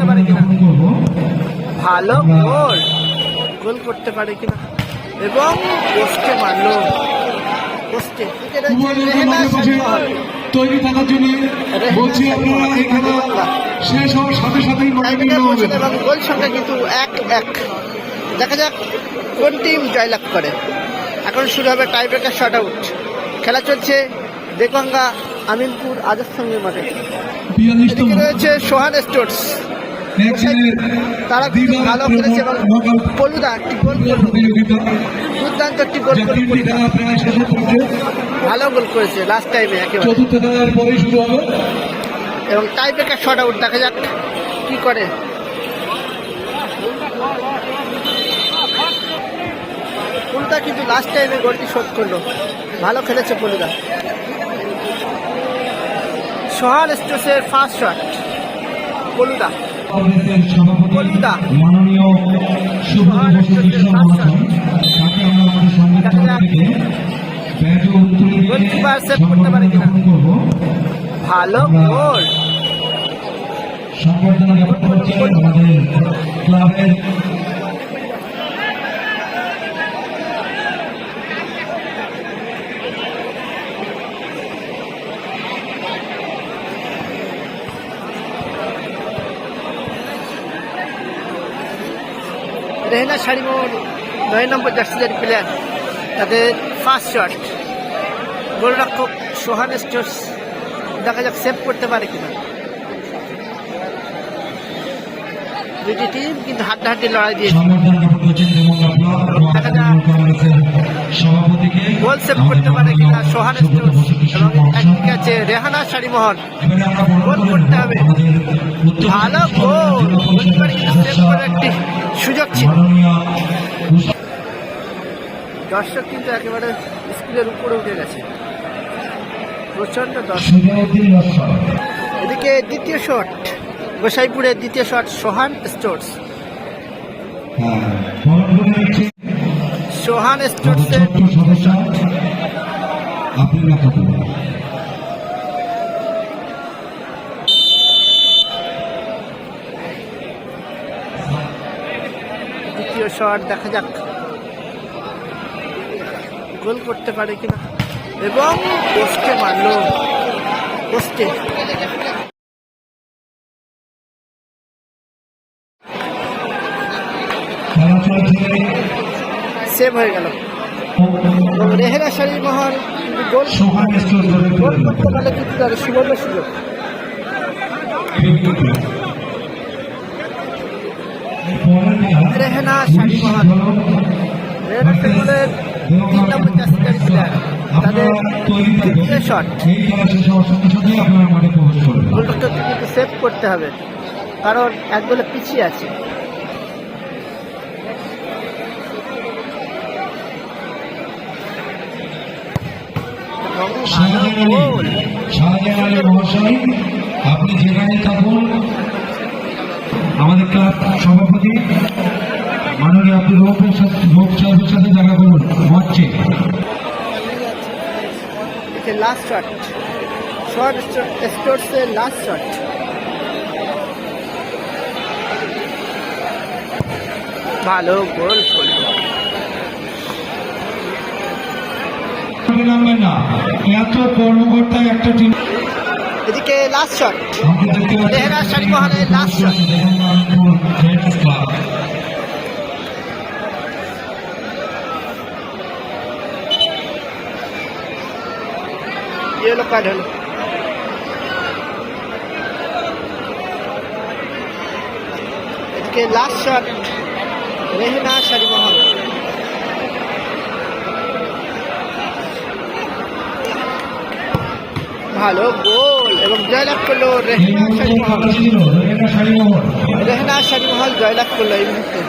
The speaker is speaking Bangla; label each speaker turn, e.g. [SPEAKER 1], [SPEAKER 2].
[SPEAKER 1] পারে কিনা, ভালো গোল গোল করতে পারে কিনা এবং পোস্টে মারলো, পোস্টে
[SPEAKER 2] তৈরি থাকার জন্য বলছি আপনারা এই খেলা শেষ হওয়ার সাথে সাথেই
[SPEAKER 1] এবং গোল সংখ্যা কিন্তু 1-1। দেখা যাক কোন টিম জয়লাভ করে। এখন শুরু হবে টাই ব্রেকার শট আউট। খেলা চলছে দেগঙ্গা আমিনপুর আদর্শ সঙ্গের মাঠে। এদিকে রয়েছে সোহান স্টোর্স, তারা কিন্তু ভালো খেলেছে এবং পলুদা একটি গোল করল, দুর্দান্ত একটি গোল করল, ভালো গোল করেছে লাস্ট টাইমে একেবারে। এবং টাই ব্রেকার শট আউট, দেখা যাক কি করে। পলুদা কিন্তু লাস্ট টাইমে গোলটি শোধ করলো, ভালো খেলেছে পলুদা। সোহান স্টোর্সের ফার্স্ট শট, পলুদা পলুদা
[SPEAKER 2] মাননীয় সুব্রত বসু বিশ্ব মহাশয়, তাকে আমরা আমাদের সঙ্গীত থেকে ব্যাট ও তুলে
[SPEAKER 1] গোলকিপার সেভ করতে পারে কিনা, ভালো গোল।
[SPEAKER 2] সংবর্ধনা জ্ঞাপন করছে আমাদের ক্লাবের
[SPEAKER 1] রেহেনা শাড়িমোহর 9 নম্বর জার্সিজারি প্লেয়ার, তাদের ফার্স্ট শট। গোলরক্ষক সোহান স্টোর্স, দেখা যাক সেভ করতে পারে কিনা। দুটি টিম কিন্তু হাড্ডাহাড্ডি লড়াই দিয়েছে, গোল সেভ করতে পারে কিনা সোহান স্টোর্স। এবং একদিকে আছে রেহানা শাড়িমোহর, গোল করতে হবে, ভালো গোল, সেভ করার একটি সুযোগ ছিল। দর্শক কিন্তু একেবারে স্কুলের উপরে উঠে গেছে, প্রচন্ড দর্শক। এদিকে দ্বিতীয় শট, গোসাইপুরের দ্বিতীয় শট সোহান স্টোর্স। সোহান স্টোর্সের দ্বিতীয় শট, দেখা যাক গোল করতে পারে কিনা এবং পোস্টে মারলো, পোস্টে। সেভ হয়ে গেল। রেহেনা শাড়িমোহর গোল করতে পারলে কিন্তু তাদের সুবর্ণ সুযোগ। রেহেনা শাড়িমোহর, রেহেনা শাড়িমোহরের 3 নম্বর জার্সিজারি প্লেয়ার, তাদের দ্বিতীয় শট। গোলটা কিন্তু সেভ করতে হবে, কারণ এক গোলে পিছিয়ে আছে।
[SPEAKER 2] মহাশয়, আপনি যেখানে থাকুন, আমাদের ক্লাব সভাপতি মাননীয় আপনি রোগ সাহেবের সাথে দেখা করুন মঞ্চে।
[SPEAKER 1] লাস্ট শট, শট স্টোর্সের লাস্ট শট, ভালো গোল করল।
[SPEAKER 2] না এত কর্মকর্তা একটা টিম।
[SPEAKER 1] এদিকে লাস্ট শট, রেহেনা শাড়িমোহরের লাস্ট শট, ইয়েলো কার্ড হলো। এদিকে লাস্ট শট, রেহেনা শাড়িমোহর, ভালো গোল এবং জয়লাভ করলো রেহেনা শাড়িমোহর। রেহেনা শাড়িমোহর জয়লাভ করলো এই মুহূর্তে।